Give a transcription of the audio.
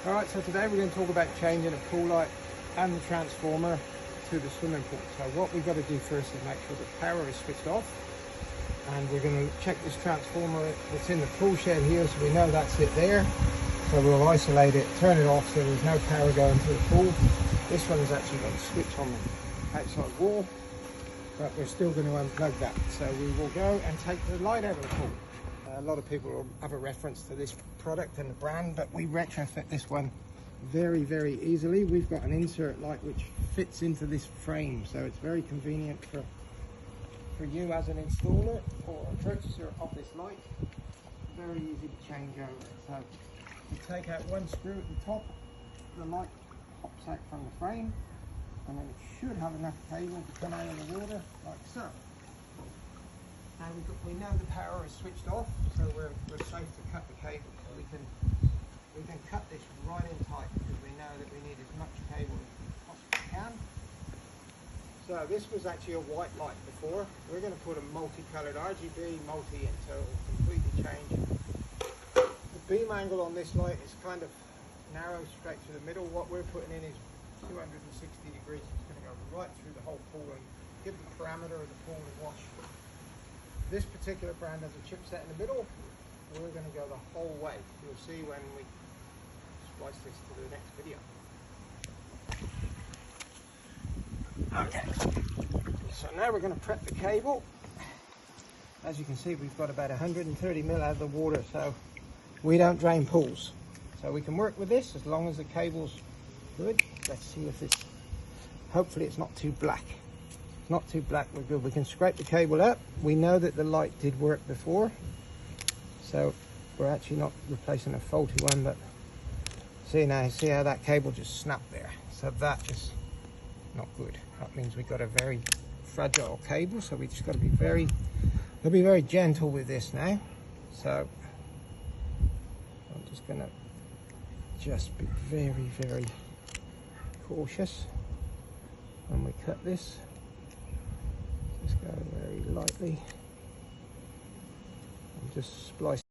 Alright, so today we're going to talk about changing a pool light and the transformer to the swimming pool. So what we've got to do first is make sure the power is switched off, and we're going to check this transformer that's in the pool shed here, so we know that's it there. So we'll isolate it, turn it off so there's no power going to the pool. This one is actually going to switch on the outside wall, but we're still going to unplug that. So we will go and take the light out of the pool. A lot of people will have a reference to this product and the brand, but we retrofit this one very, very easily. We've got an insert light which fits into this frame, so it's very convenient for you as an installer or a purchaser of this light. Very easy to change over. So you take out one screw at the top, the light pops out from the frame, and then it should have enough cable to come out of the water like so. Now we know the power is switched off, so we're safe to cut the cable. So we can cut this right in tight because we know that we need as much cable as we possibly can. So this was actually a white light before. We're going to put a multicolored RGB multi in, so it will completely change. The beam angle on this light is kind of narrow straight to the middle. What we're putting in is 260 degrees. It's going to go right through the whole pool and give the parameter of the pool a wash. This particular brand has a chipset in the middle. We're going to go the whole way. You'll see when we splice this to the next video. Okay, so now we're going to prep the cable. As you can see, we've got about 130 mil out of the water, so we don't drain pools. So we can work with this as long as the cable's good. Let's see if it's, hopefully it's not too black. Not too black, we're good. We can scrape the cable up. We know that the light did work before, so we're actually not replacing a faulty one, but see now, see how that cable just snapped there? So that just not good. That means we've got a very fragile cable, so we just got to be very gentle with this now. So I'm just gonna be very cautious when we cut this. Just go very lightly and just splice.